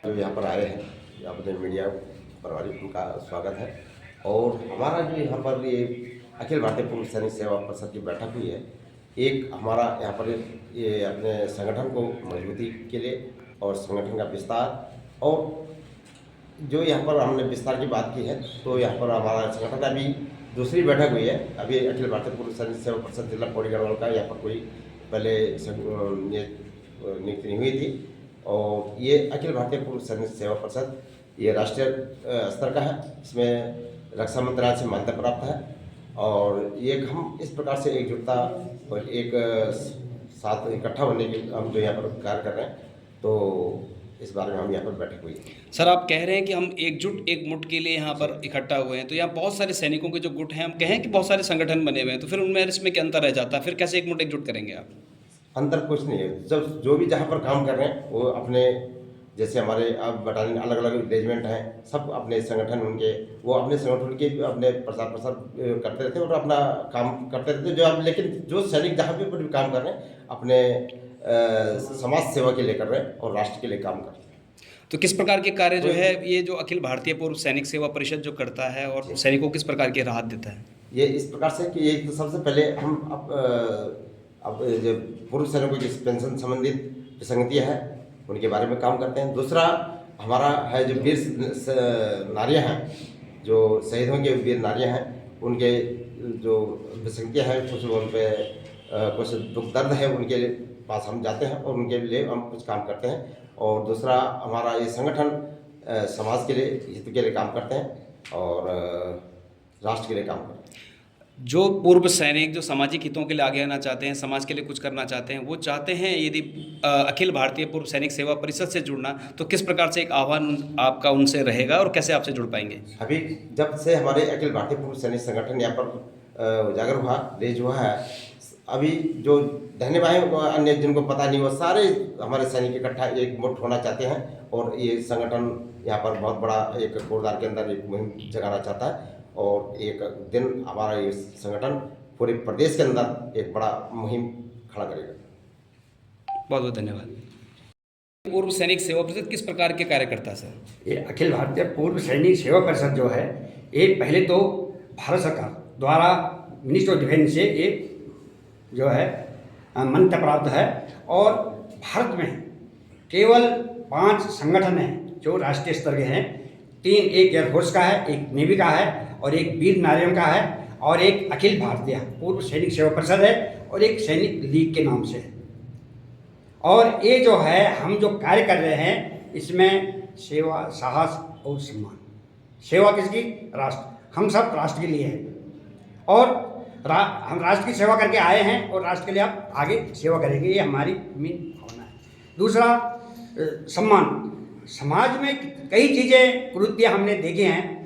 जो यहाँ पर आए हैं अपने मीडिया प्रभारी, उनका स्वागत है। और हमारा जो यहाँ पर ये अखिल भारतीय पूर्व सैनिक सेवा परिषद की बैठक हुई है, एक हमारा यहाँ पर ये अपने संगठन को मजबूती के लिए और संगठन का विस्तार, और जो यहाँ पर हमने विस्तार की बात की है, तो यहाँ पर हमारा संगठन अभी दूसरी बैठक हुई है। अभी अखिल भारतीय पूर्व सैनिक सेवा परिषद जिला पौड़ी गढ़वाल का यहाँ पर कोई पहले ये नियुक्ति नहीं हुई थी। और ये अखिल भारतीय पूर्व सैनिक सेवा परिषद ये राष्ट्रीय स्तर का है। इसमें रक्षा मंत्रालय से मान्यता प्राप्त है। और ये हम इस प्रकार से एकजुटता और एक साथ इकट्ठा होने के हम जो यहाँ पर कार्य कर रहे हैं, तो इस बारे में हम यहाँ पर बैठक हुई है। सर, आप कह रहे हैं कि हम एकजुट एक मुठ के लिए यहाँ पर इकट्ठा हुए हैं, तो यहाँ बहुत सारे सैनिकों के जो गुट हैं, हम कहें कि बहुत सारे संगठन बने हुए हैं, तो फिर उनमें इसमें क्या अंतर रह जाता है? फिर कैसे एक मुठ एकजुट करेंगे आप? अंतर कुछ नहीं है। जब जो भी जहाँ पर काम कर रहे हैं वो अपने, जैसे हमारे अब बटालियन अलग अलग रेजिमेंट हैं, सब अपने संगठन उनके, वो अपने संगठन के अपने प्रसार करते रहते हैं और अपना काम करते रहते हैं। जो अब लेकिन जो सैनिक जहाँ भी काम कर रहे हैं अपने समाज सेवा के लिए कर रहे हैं और राष्ट्र के लिए काम कर रहे हैं। तो किस प्रकार के कार्य जो है ये जो अखिल भारतीय पूर्व सैनिक सेवा परिषद जो करता है और सैनिकों को किस प्रकार की राहत देता है? ये इस प्रकार से कि ये तो सबसे पहले हम अब जो पूर्व सैनिकों की पेंशन संबंधित विसंगतियाँ हैं उनके बारे में काम करते हैं। दूसरा हमारा है जो वीर नारियाँ हैं, जो शहीदों के वीर नारियाँ हैं, उनके जो विसंगतियाँ हैं, कुछ उन पर कुछ दुख दर्द है, उनके पास हम जाते हैं और उनके लिए हम कुछ काम करते हैं। और दूसरा हमारा ये संगठन समाज के लिए, हित के लिए काम करते हैं और राष्ट्र के लिए काम करते हैं। जो पूर्व सैनिक जो सामाजिक हितों के लिए आगे आना चाहते हैं, समाज के लिए कुछ करना चाहते हैं, वो चाहते हैं यदि अखिल भारतीय पूर्व सैनिक सेवा परिषद से जुड़ना, तो किस प्रकार से एक आह्वान आपका उनसे रहेगा और कैसे आपसे जुड़ पाएंगे? अभी जब से हमारे अखिल भारतीय पूर्व सैनिक संगठन यहाँ पर उजागर हुआ, रेज हुआ है, अभी जो रहने वाले अन्य जिनको पता नहीं, वो सारे हमारे सैनिक इकट्ठा एक मुठ होना चाहते हैं। और ये संगठन यहाँ पर बहुत बड़ा एक कोरदार के अंदर एक मुहिम जगाना चाहता है। और एक दिन हमारा ये संगठन पूरे प्रदेश के अंदर एक बड़ा मुहिम खड़ा करेगा। बहुत बहुत धन्यवाद। पूर्व सैनिक सेवा परिषद किस प्रकार के कार्य करता है सर? ये अखिल भारतीय पूर्व सैनिक सेवा परिषद जो है, ये पहले तो भारत सरकार द्वारा मिनिस्ट्री ऑफ डिफेंस से ये जो है मान्यता प्राप्त है। और भारत में केवल 5 संगठन हैं जो राष्ट्रीय स्तर के हैं। 3 एक एयरफोर्स का है, एक नेवी का है और एक वीर नारियन का है और एक अखिल भारतीय पूर्व सैनिक सेवा परिषद है और एक सैनिक लीग के नाम से है। और ये जो है हम जो कार्य कर रहे हैं, इसमें सेवा, साहस और सम्मान। सेवा किसकी? राष्ट्र। हम सब राष्ट्र के लिए हैं और हम राष्ट्र की सेवा करके आए हैं और राष्ट्र के लिए आप आगे सेवा करेंगे, ये हमारी मेन भावना है। दूसरा सम्मान। समाज में कई चीज़ें, कुरीतियाँ हमने देखी हैं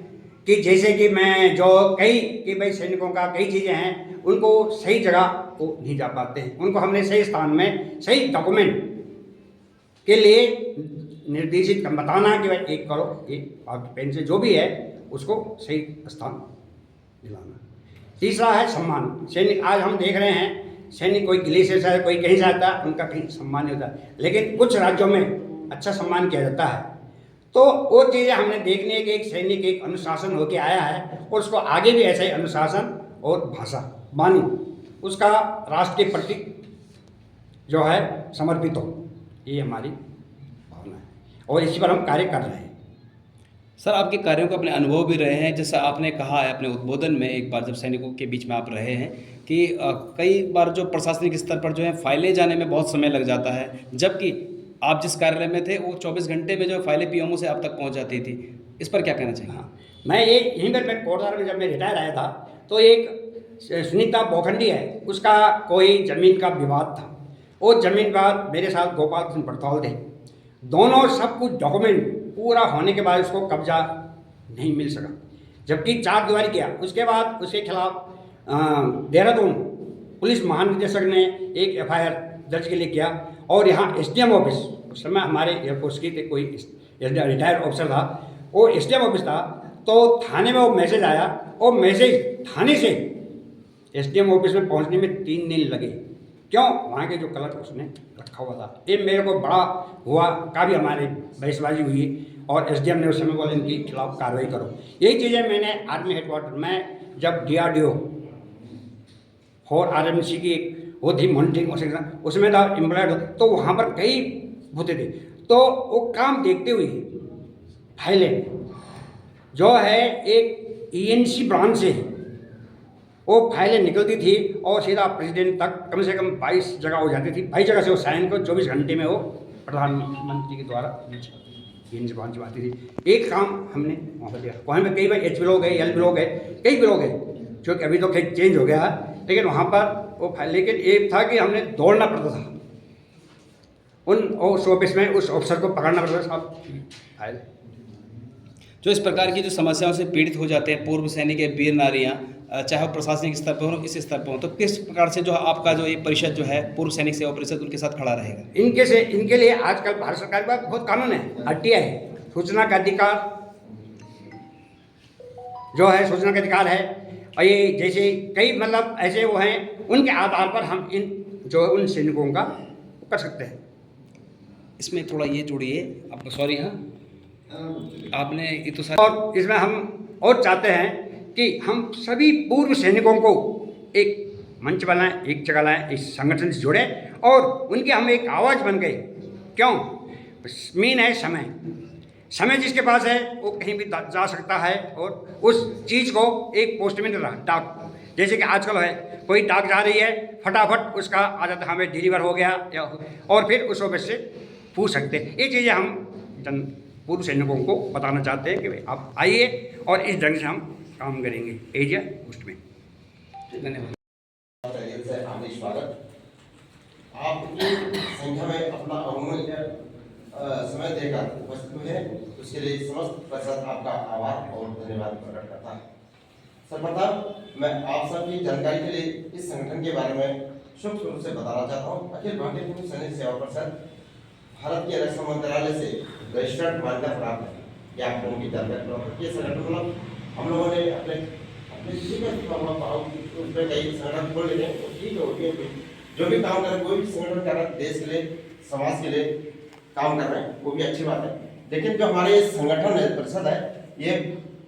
कि जैसे कि मैं जो कि भाई सैनिकों का कई चीज़ें हैं, उनको सही जगह को नहीं जा पाते हैं। उनको हमने सही स्थान में सही डॉक्यूमेंट के लिए निर्देशित बताना कि भाई एक करो, एक आपकी पेन से जो भी है उसको सही स्थान दिलाना। तीसरा है सम्मान। सैनिक, आज हम देख रहे हैं सैनिक कोई ग्लेशियर से, कोई कहीं से आता है, उनका कहीं सम्मान नहीं होता, लेकिन कुछ राज्यों में अच्छा सम्मान किया जाता है। तो वो चीज़ें हमने देखने कि एक सैनिक एक अनुशासन होकर आया है और उसको आगे भी ऐसा ही अनुशासन और भाषा, वाणी उसका राष्ट्र के प्रति जो है समर्पित हो, ये हमारी भावना है और इसी पर हम कार्य कर रहे हैं। सर, आपके कार्यों को अपने अनुभव भी रहे हैं, जैसा आपने कहा है अपने उद्बोधन में एक बार जब सैनिकों के बीच में आप रहे हैं कि कई बार जो प्रशासनिक स्तर पर जो है फाइलें जाने में बहुत समय लग जाता है, जबकि आप जिस कार्यालय में थे वो 24 घंटे में जो फाइलें पीएमओ से आप तक पहुंच जाती थी। इस पर क्या कहना चाहिए? हाँ, मैं एक यहीं पर मैं कोटद्वार में जब मैं रिटायर आया था, तो एक सुनीता बोखंडी है, उसका कोई ज़मीन का विवाद था। वो ज़मीन विवाद मेरे साथ गोपाल कृष्ण पड़ताल थे, दोनों सब कुछ डॉक्यूमेंट पूरा होने के बाद उसको कब्जा नहीं मिल सका, जबकि 4 दीवारी किया। उसके बाद उसके खिलाफ देहरादून पुलिस महानिदेशक ने एक FIR दर्ज के लिए किया और यहाँ SDM ऑफिस, उस समय हमारे एयरफोर्स की कोई रिटायर्ड ऑफिसर था, वो SDM ऑफिस था, तो थाने में वो मैसेज आया और मैसेज थाने से SDM ऑफिस में पहुँचने में 3 दिन लगे, क्यों? वहाँ के जो कलर उसने रखा हुआ था। ये मेरे को बड़ा हुआ, काफ़ी हमारी बहसबाजी हुई और एसडीएम ने उस समय बोला इनके खिलाफ कार्रवाई करो। यही चीज़ें मैंने आर्मी हेडक्वार्टर में जब DRDO और RMC की वो थी मॉनिटरिंग सेक्शन, उसमें था एम्प्लॉयड, तो वहाँ पर कई होते थे, तो वो काम देखते हुए फाइलें जो है एक ENC ब्रांच से वो फाइलें निकलती थी और सीधा प्रेसिडेंट तक कम से कम 22 जगह हो जाती थी। 22 जगह से वो साइन को 24 घंटे में वो प्रधानमंत्री के द्वारा ENC ब्रांच में आती थी। एक काम हमने वहाँ पर दिया, वहाँ में कई बार H ब्लॉक है, L ब्लॉक है, कई ब्लॉक है, जो कि अभी तो खैर चेंज हो गया है, लेकिन वहाँ पर वो फाइल, लेकिन एक था कि हमने दौड़ना पड़ता था उस ऑफिस में, उस ऑफिसर को पकड़ना पड़ता था। साहब फाइल जो इस प्रकार की जो समस्याओं से पीड़ित हो जाते हैं पूर्व सैनिक या वीर नारियाँ, चाहे वो प्रशासनिक स्तर पर हो, इस स्तर पर हो, तो किस प्रकार से जो आपका जो ये परिषद जो है पूर्व सैनिक सेवा परिषद उनके साथ खड़ा रहेगा? इनके लिए आजकल भारत सरकार के पास बहुत कानून है, RTI है, सूचना का अधिकार जो है, सूचना का अधिकार है। और ये जैसे कई मतलब ऐसे वो हैं, उनके आधार पर हम इन जो उन सैनिकों का कर सकते हैं। इसमें थोड़ा ये जोड़िए आपको, सॉरी, हाँ आपने ये तो और इसमें हम और चाहते हैं कि हम सभी पूर्व सैनिकों को एक मंच बनाएं, एक जगह लाएं, इस संगठन से जोड़ें और उनकी हम एक आवाज़ बन गए। क्यों? मेन है समय जिसके पास है वो कहीं भी जा सकता है और उस चीज़ को एक पोस्टमैन डाक, जैसे कि आजकल है, कोई डाक जा रही है, फटाफट उसका आ जाता है, हमें डिलीवर हो गया, या और फिर उस ऑफिस से पूछ सकते हैं। ये चीज़ें हम पूर्व सैनिकों को बताना चाहते हैं कि भाई आप आइए और इस ढंग से हम काम करेंगे एरिया पोस्ट में। धन्यवाद। स्वागत। आप इतनी संख्या में अपना अमूल्य समय देकर उपस्थित हुए हैं, उसके लिए समस्त परिषद आपका आभार और धन्यवाद प्रकट करता है। सर्वप्रथम मैं आप सबकी जानकारी के लिए इस संगठन के बारे में सूक्ष्म रूप से बताना चाहता हूँ। अखिल भारतीय पूर्व सैनिक सेवा परिषद भारत के रक्षा मंत्रालय से रजिस्टर्ड मान्यता प्राप्त है। क्या आपको उनकी जानकारी प्राप्त? ये संगठन मतलब हम लोगों ने अपने उसमें कई संगठन खोल लेते हैं, ठीक है, जो भी काम कर रहे हैं, कोई भी संगठन कर रहा है, देश के लिए, समाज के लिए काम कर रहे हैं, वो भी अच्छी बात है। लेकिन जो हमारे संगठन है, परिषद है, ये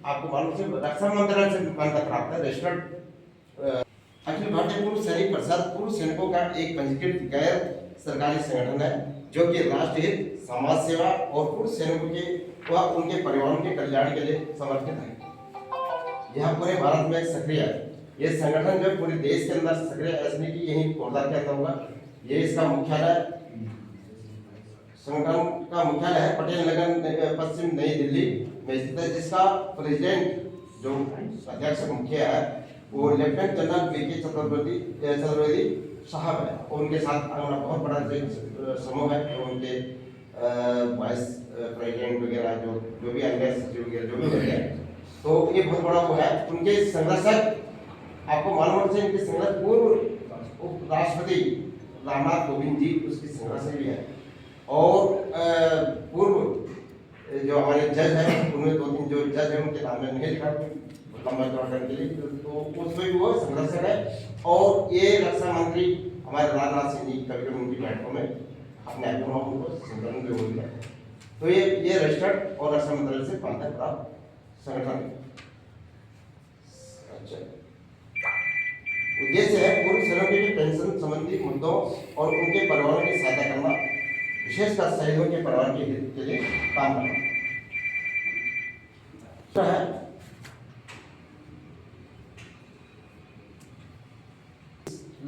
आपको मालूम से रक्षा मंत्रालय से मान्यता प्राप्त है, रजिस्टर्ड अखिल भारतीय पूर्व सैनिक परिषद पूर्व सैनिकों का एक पंजीकृत गैर सरकारी संगठन है, जो कि राष्ट्र हित, समाज सेवा और पूर्व सैनिकों के व उनके परिवारों के कल्याण के लिए समर्पित है। यह पूरे भारत में सक्रिय है। ये संगठन जो पूरे देश के अंदर सक्रिय है, इसमें कि यही कोरदा के अंदर होगा। ये इसका मुख्यालय, संगठन का मुख्यालय है पटेल नगर पश्चिम नई दिल्ली में स्थित है, जिसका प्रेसिडेंट जो अध्यक्ष मुख्य है वो लेफ्टिनेंट जनरल VK चतुर्वेदी साहब है, और उनके साथ हमारा बहुत बड़ा समूह है, जो उनके वाइस प्रेसिडेंट वगैरह जो भी अन्य सचिव वगैरह जो भी होते हैं, तो ये बहुत बड़ा वो है। उनके संरक्षक आपको मालूम होना चाहिए, इनके संरक्षक पूर्व उप राष्ट्रपति रामनाथ कोविंद जी उसके संरक्षक भी है, और पूर्व जो हमारे जज हैं उनमें 2-3 जो जज हैं उनके नाम में नहीं लिखा लंबा चौड़ा करने के लिए, तो उसमें भी वो संरक्षक है। और ये रक्षा मंत्री हमारे राजनाथ सिंह जी कभी उनकी बैठकों में अपने आप उनको संगठन में बोलते हैं। तो ये रजिस्टर्ड और रक्षा मंत्रालय से मान्यता प्राप्त संगठन। अच्छा, उद्देश्य है पूर्व सैनिकों के पेंशन संबंधी मुद्दों और उनके परिवारों की सहायता करना, विशेषकर शहीदों के परिवार के हित के लिए काम करना है।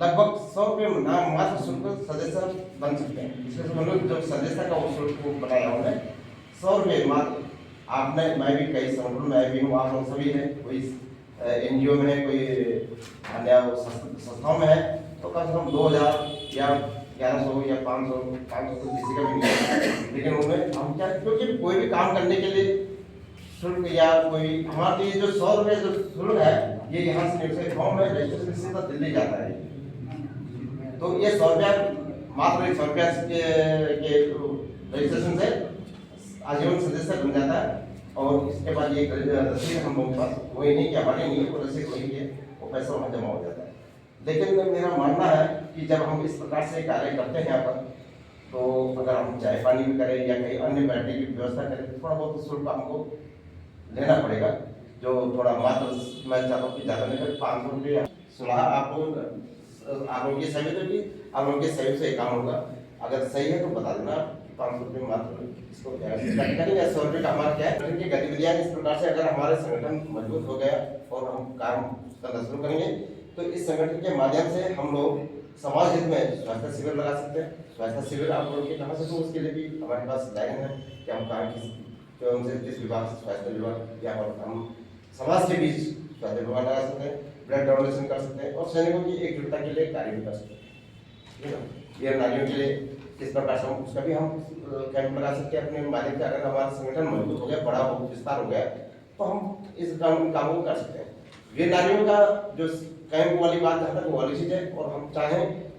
लगभग 100 रुपये नाम मात्र शुल्क सदस्य बन सकते हैं। इसमें हम लोग जब सदस्यता का शुल्क बनाया हमने 100 रुपये मात्र। आपने, मैं भी कई संगठनों में भी हूँ, आप लोग सभी हैं, कोई NGO में है, कोई अन्य संस्थाओं में है, तो कम से कम 2000 या 1100 या 500 तो किसी का भी नहीं है। लेकिन उनमें हम क्या, क्योंकि कोई भी काम करने के लिए शुल्क या कोई हमारे लिए जो 100 रुपये जो शुल्क है, ये यहाँ से फॉर्म में रजिस्ट्रेशन से तो दिल्ली जाता है, तो ये 100 रुपया मात्र 100 रुपया के रजिस्ट्रेशन से आजीवन सदस्य बन जाता है। और इसके बाद ये रसीद हम लोगों के पास वही नहीं कि हमारे नहीं, वो रसीद वही है, वो पैसा वहाँ जमा हो जाता है। लेकिन मेरा मानना है कि जब हम इस प्रकार से कार्य करते हैं यहाँ पर, तो अगर हम चाय पानी भी करें या कहीं अन्य बैठने की व्यवस्था करें तो थोड़ा बहुत शुल्क हमको लेना पड़ेगा, जो थोड़ा मात्र मैं चाहता हूँ कि ज़्यादा नहीं कर 500 रुपये सुना आपको। आप लोग ये सहयोग होगी, आप लोग के सहयोग से ये काम होगा। अगर सही है तो बता देना, 500 रुपये मात्र इसको करेंगे। 100 रुपये का हमारा क्या है कि गतिविधियाँ इस प्रकार से अगर हमारे संगठन मजबूत हो गया और हम काम करना शुरू करेंगे तो इस संगठन के माध्यम से हम लोग समाज हित में स्वास्थ्य शिविर लगा सकते हैं। स्वास्थ्य शिविर आप लोग के कहाँ से, तो उसके लिए भी हमारे पास लाइन है कि हम कहाँ किस उनसे जिस विभाग से स्वास्थ्य विभाग या हम समाज के बीच स्वास्थ्य विभाग लगा सकते हैं, ब्लड डोनेशन कर सकते हैं और सैनिकों की एकजुटता के लिए कार्य भी कर सकते हैं। वीर नारियों के लिए किस प्रकार से हम उसका भी हम कैंप लगा सकते हैं अपने माध्यम से। अगर हमारा संगठन मजबूत हो गया, बड़ा हो, विस्तार हो गया तो हम इस कामों को कर सकते हैं। वीर नारियों का जो कैंप वाली बात है वो वाली चीज़ है और हम चाहें